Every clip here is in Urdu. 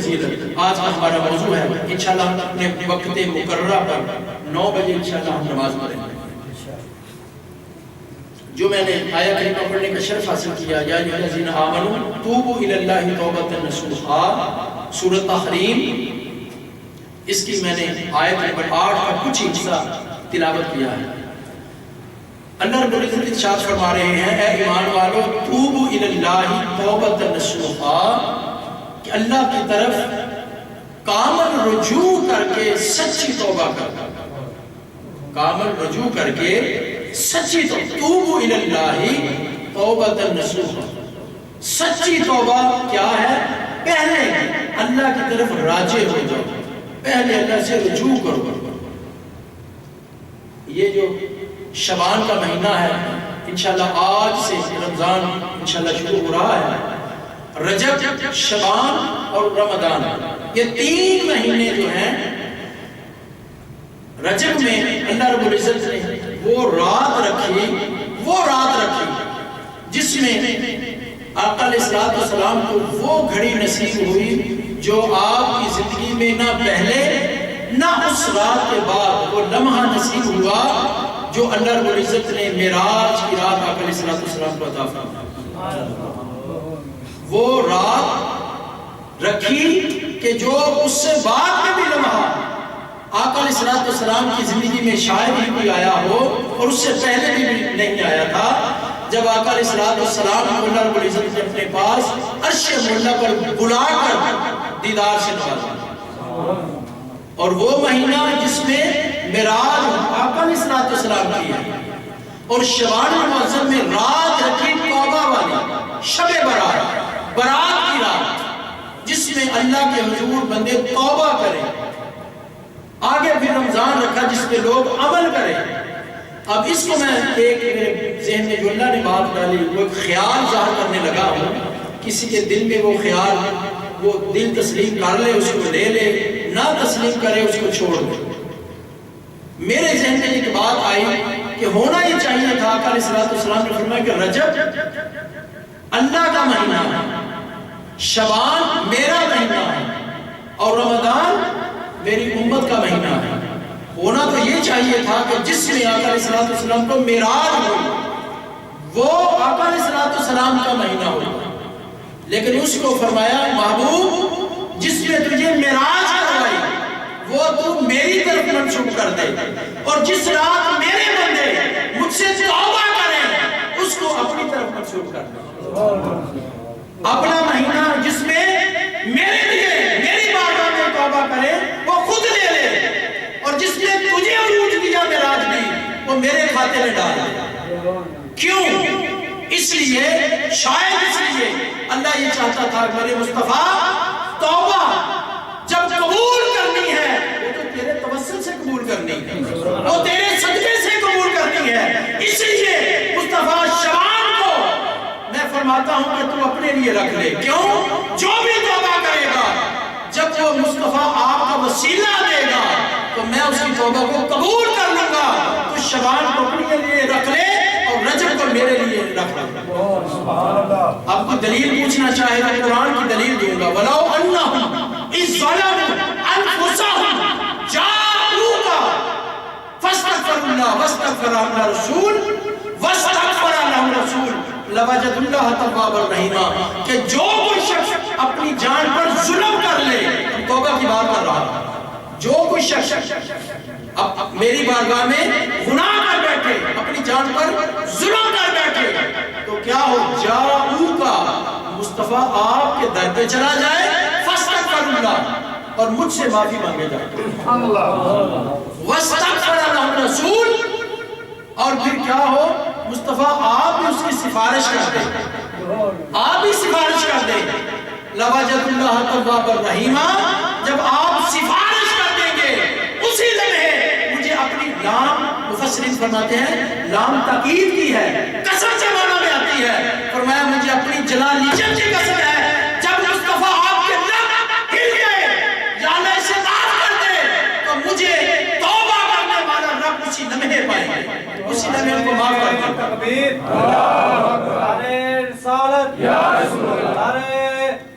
فضیلت آج کا ہمارا موضوع ہے۔ انشاءاللہ ہم اپنے وقت مقررہ پر 9 بجے انشاءاللہ ہم نماز پڑھیں گے۔ جو میں نے آیت کریمہ پڑھنے کا شرف حاصل کیا، یا ایھا الذین آمنوا توبوا الی اللہ توبۃ نصوحا، سورۃ تحریم، اس کی میں نے آیت نمبر 8 کا کچھ حصہ تلاوت کیا ہے۔ اللہ رب العزت ارشاد فرما رہے ہیں، اے ایمان والو توبوا الی اللہ توبۃ نصوحا، کہ اللہ کی طرف کامل رجوع کر کے سچی توبہ کر، کامل رجوع کر کے سچی توبوا الی اللہ توبۃ نصوحا۔ سچی توبہ کیا ہے؟ پہلے اللہ کی طرف راجع ہو جاؤ، پہلے اللہ سے رجوع کرو۔ یہ جو شعبان کا مہینہ ہے، انشاءاللہ آج سے رمضان انشاءاللہ شروع ہو رہا ہے۔ رجب، شعبان اور رمضان، یہ 3 مہینے جو ہیں، رجب میں اللہ رب العزت نے وہ رات رکھی جس میں آقا علیہ السلام کو وہ گھڑی نصیب ہوئی جو آپ کی زندگی میں نہ پہلے نہ اس رات کے بعد وہ لمحہ نصیب ہوا جو اللہ رب العزت نے معراج کی رات آقا علیہ السلام کو عطا فرمایا۔ وہ رات رکھی کہ جو اس سے بعد میں بھی لمحہ آقا علیہ السلام کی زندگی میں شاید ہی کوئی آیا ہو اور اس سے پہلے بھی نہیں آیا تھا، جب آقا علیہ السلام کو اللہ رب العزت نے اپنے پاس عرش معلیٰ پر بلا کر دیدار سے نوازا۔ اور وہ مہینہ جس میں معراج آقا علیہ السلام کی ہے، اور شعبان المعظم میں رات رکھی توبہ والی، شب برات کی رات، جس میں اللہ کے حضور بندے توبہ کریں۔ آگے بھی رمضان رکھا جس پہ لوگ عمل کریں۔ اب اس کو میں ایک میرے ذہن میں جو اللہ نے بات ڈالی، وہ ایک خیال ظاہر کرنے لگا ہوں۔ کسی کے دل میں وہ خیال، وہ دل تسلیم کر لے اس کو لے لے، نہ تسلیم کرے اس کو چھوڑ دے۔ میرے ذہن میں ایک بات آئی کہ ہونا یہ چاہیے تھا، آقا علیہ السلام نے فرمایا کہ رجب اللہ کا مہینہ ہے، شعبان میرا مہینہ ہے، اور رمضان میری امت کا مہینہ ہے۔ ہونا تو یہ چاہیے تھا کہ جس میں آقا علیہ السلام کو معراج ہوئی وہ آقا علیہ السلام کا مہینہ ہوگا، لیکن اس کو فرمایا محبوب جس میں تجھے معراج کروائی وہ تو میری طرف منسوب کر دے، اور جس رات میرے بندے مجھ سے توبہ کریں اس کو اپنی طرف منسوب کر دے۔ اپنا مہینہ جس میں میرے لیے میری بارگاہ میں توبہ کرے وہ خود لے لے، اور جس نے تجھے عروج دیا معراج دی وہ میرے کھاتے میں ڈال دے۔ کیوں؟ اس لیے، شاید اس لیے اللہ یہ چاہتا تھا کہ میرے مصطفیٰ توبہ جب قبول کرنی ہے وہ تو تیرے توسل سے قبول کرنی ہے، وہ تیرے صدقے سے قبول کرنی ہے۔ اس لیے مصطفیٰ شعبان کو میں فرماتا ہوں کہ تو اپنے لیے رکھ لے۔ کیوں؟ جو بھی توبہ کرے گا جب وہ مصطفیٰ آپ کا وسیلہ دے گا تو میں اس کی توبہ کو قبول کر لوں گا۔ تو شعبان کو اپنے لیے رکھ لے اور رجب کو میرے لیے رکھ لے۔ آپ کو دلیل پوچھنا چاہے تو قرآن کی دلیل دوں گا۔ وَلَوْ أَنَّهُمْ إِذْ ظَلَمُوا أَنفُسَهُمْ جَاءُوكَ فَاسْتَغْفَرُوا اللَّهَ وَاسْتَغْفَرَ لَهُمُ الرَّسُولُ وَاسْتَغْفَرَ لَهُمُ الرَّسُولُ لَوَجَدُوا اللَّهَ تَوَّابًا رَحِيمًا، کہ جو کوئی شخص اپنی جان پر ظلم کر لے، توبہ کی بات کر رہا ہے، جو کوئی شخص اب میری بارگاہ میں گناہ کر بیٹھے، اپنی جان پر ظلم کر بیٹھے، تو کیا ہو؟ جاؤکا، مصطفیٰ آپ کے در پہ چلا جائے، فاستغفر اللہ، اور مجھ سے معافی مانگے جائے، واستغفر لهم الرسول، اور پھر کیا ہو؟ مصطفیٰ آپ بھی اس کی سفارش کر دیں، آپ بھی سفارش کر دیں، لَوَجَدُ اللَّهَ تَوَّابًا رَحِيمًا، جب آپ سفارش کر دیں گے اسی لمحے مجھے اپنی لام، مفسرین فرماتے ہیں لام تاکید کی ہے، قسم سے معنی میں آتی ہے، فرمایا مجھے اپنی جلالیت کی قسم ہے، جب مصطفیٰ آپ کے لب ہل گئے یا اللہ اسے معاف کر دے تو مجھے توبہ کرنے والا رب اسی لمحے پائیں گے، اسی لمحے ان کو معاف کر دیں۔ تکبیر، نعرہ رسالت، یا رسول اللہ، نعرہ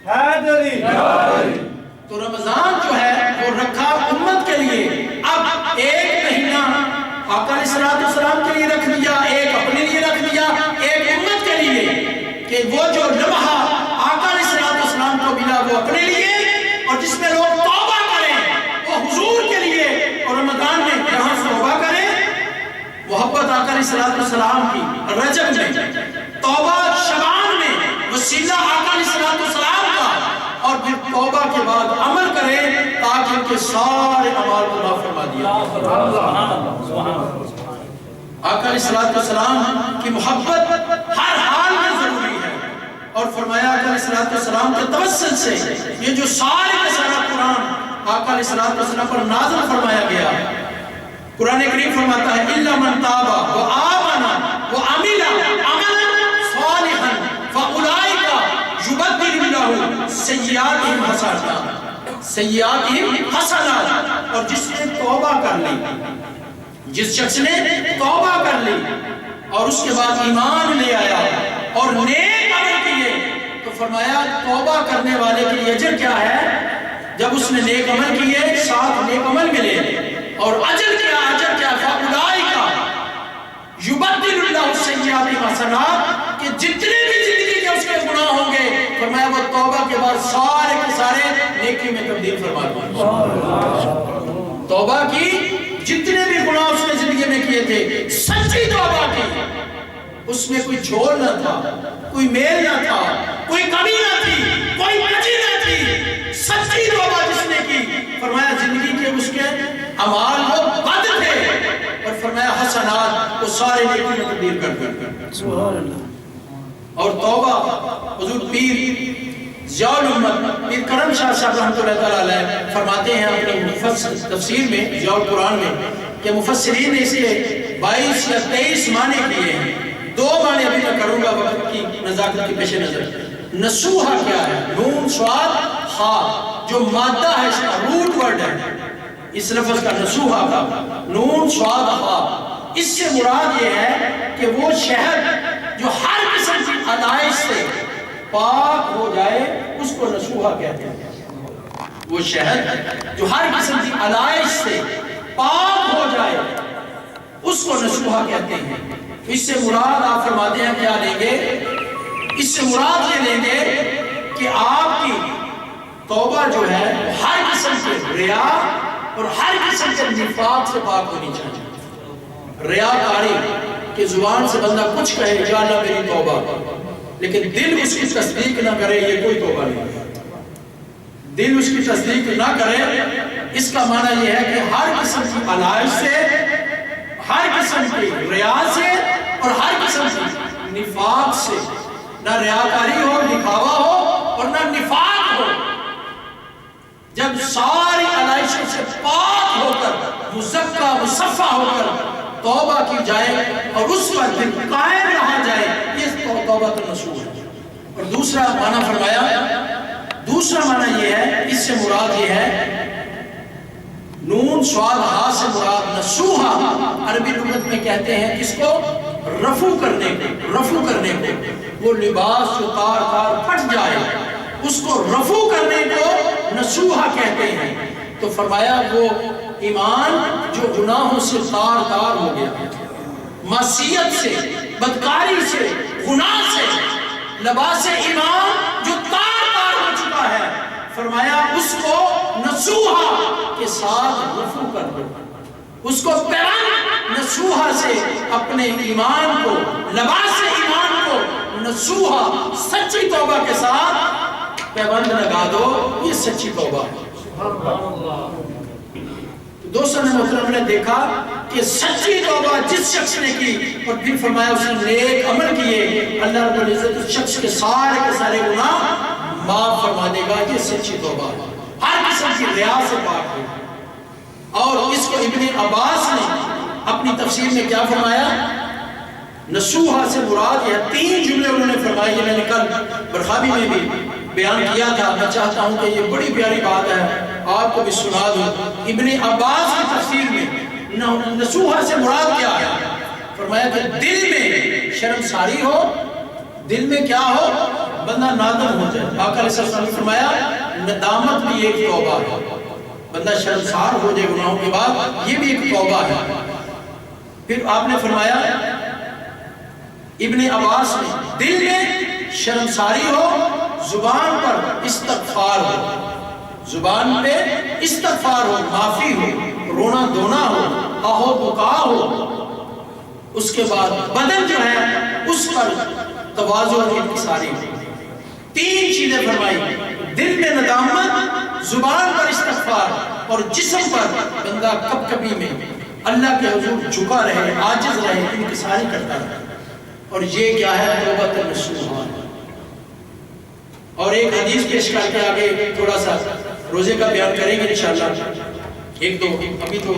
حیدری، آقا علیہ السلام کی رجب میں، توبہ شعبان میں، وسیلہ آقا علیہ السلام کا، اور پھر توبہ کے بعد عمل کرے تاکہ ان کے سارے اعمال کو معاف فرما دیا۔ آقا علیہ السلام کی محبت ہر حال میں ضروری ہے، اور فرمایا آقا علیہ السلام کے توسل سے یہ جو سارے کا سارا قرآن آقا علیہ السلام پر نازل فرمایا گیا۔ قرآن کریم فرماتا ہے اِلَّا مَنْ تَابَ وَآمَنَ وَعَمِلَ عَمَلًا صَالِحًا فَأُولَئِكَ يُبَدِّلُ اللَّهُ سَيِّئَاتِهِمْ حَسَنَاتٍ، سَيِّئَاتِهِمْ حَسَنَاتٍ، اور جس نے توبہ کر لی، جس شخص نے توبہ کر لی اور اس کے بعد ایمان لے آیا اور نیک عمل کیے، تو فرمایا توبہ کرنے والے کے لیے اجر کیا ہے؟ جب اس نے نیک عمل کیے ساتھ نیک عمل ملے، اور اجر کیا؟ اجر کیا؟ فَأُولَئِكَ يُبَدِّلُ اللَّهُ سَيِّئَاتِهِمْ حَسَنَاتٍ، کہ جتنے بھی زندگی کے اس کے گناہ ہوں گے، فرمایا وہ توبہ کے بعد سارے کے سارے نیکی میں تبدیل فرما دیں۔ توبہ کی، جتنے بھی گناہ اس نے زندگی میں کیے تھے، سچی توبہ کی، اس میں کوئی جھول نہ تھا، کوئی میل نہ تھا، کوئی کمی نہ تھی، کوئی کجی نہ تھی، سچی توبہ جس نے کی، فرمایا زندگی کے اس کے اعمال وہ بد تھے، اور فرمایا حسنات وہ سارے نیکی میں تبدیل کر دیں۔ اور توبہ حضور پیر ضیاء الامت پیر کرم شاہ صاحب رحمۃ اللہ علیہ فرماتے ہیں اپنی تفسیر میں ضیاء القرآن میں کہ مفسرین نے اس کے 22 یا 23 معنی کیے ہیں۔ 2 معنی ابھی میں کروں گا وقت کی نزاکت کے پیش نظر۔ نصوحہ کیا ہے؟ نون صاد ہا، جو مادہ ہے، اس کا روٹ ورڈ ہے اس لفظ کا، نصوحہ کا، نون صاد ہا، اس سے مراد یہ ہے کہ وہ شہر جو ہر قسم کی علائش سے پاک ہو جائے اس کو نصوحہ کہتے ہیں۔ وہ شہد جو ہر قسم کی علائش سے پاک ہو جائے اس کو نصوحہ کہتے ہیں۔ اس سے مراد آپ فرماتے ہیں کیا لیں گے؟ اس سے مراد یہ لیں گے کہ آپ کی توبہ جو ہے ہر قسم کے ریا اور ہر قسم کے نفاق سے پاک ہونی چاہیے۔ ریاکاری کہ زبان سے بندہ کچھ کہے یا اللہ میری توبہ، لیکن دل اس کی تصدیق نہ کرے، یہ کوئی توبہ نہیں۔ دل اس کی تصدیق نہ کرے، اس کا معنی یہ ہے کہ ہر قسم کی علائش سے، ہر قسم کی ریا سے اور ہر قسم کی نفاق سے، نہ ریاکاری ہو، دکھاوا ہو اور نہ نفاق ہو۔ جب ساری علائشوں سے پاک ہو کر، مزکہ مصفہ ہو کر توبہ کی جائے اور اس پر دل قائم رہا جائے، یہ توبہ نصوح ہے۔ اور دوسرا معنی فرمایا، دوسرا معنی یہ ہے، اس سے مراد یہ ہے، نون صاد ہا سے مراد نصوحہ عربی لغت میں کہتے ہیں اس کو رفع کرنے کو، رفع کرنے کو، وہ لباس جو تار تار پھٹ جائے اس کو رفع کرنے کو نصوحہ کہتے ہیں۔ تو فرمایا وہ ایمان جو گناہوں سے تار تار ہو گیا، معصیت سے، بدکاری سے، گناہ سے، لباس ایمان جو تار تار ہو چکا ہے، فرمایا اس کو نصوحہ کے ساتھ رفع کر دو، اس کو پیوند نصوحہ سے اپنے ایمان کو، لباس ایمان کو نصوحہ سچی توبہ کے ساتھ پیوند لگا دو، یہ سچی توبہ ہے۔ دوستوں نے محترم نے دیکھا کہ سچی توبہ جس شخص نے کی اور پھر فرمایا اس نے نیک عمل کیے، اللہ رب العزت اس شخص کے سارے گناہ معاف فرما دے گا، یہ سچی توبہ ہے، ہر قسم کی ریا سے پاک ہے۔ اور اس کو ابن عباس نے اپنی تفسیر میں کیا فرمایا؟ نصوحہ سے مراد یہ 3 جملے انہوں نے فرمائے، یہ میں نے کل برخابی میں بھی بیان کیا تھا، میں چاہتا ہوں کہ یہ بڑی پیاری بات ہے آپ کو بھی سنا دوں۔ ابن عباس کی تفسیر میں نصوحہ سے مراد کیا ہے؟ فرمایا کہ دل میں شرمساری ہو، دل میں کیا ہو؟ بندہ نادم ہو جائے۔ آقا علیہ السلام نے فرمایا ندامت بھی ایک توبہ ہے، بندہ شرمسار ہو جائے گناہوں کے بعد، یہ بھی ایک توبہ ہے۔ پھر آپ نے فرمایا ابن عباس نے دل میں شرمساری ہو، زبان پر استغفار ہو، زبان پہ استغفار ہو، معافی ہو، رونا دھونا ہو، آہو بکا ہو، اس کے بعد بدن جو ہے اس پر تواضع اور انکساری. 3 چیزیں فرمائی: دل میں ندامت، زبان پر استغفار، اور جسم پر بندہ کب کبھی میں اللہ کے حضور جھکا رہے، عاجز رہے، انکساری کرتا رہے. اور یہ کیا ہے؟ توبۃ نصوحہ. اور ایک حدیث پیش کر کے آگے تھوڑا سا روزے کا بیان کریں گے انشاءاللہ. ایک دو ابھی تو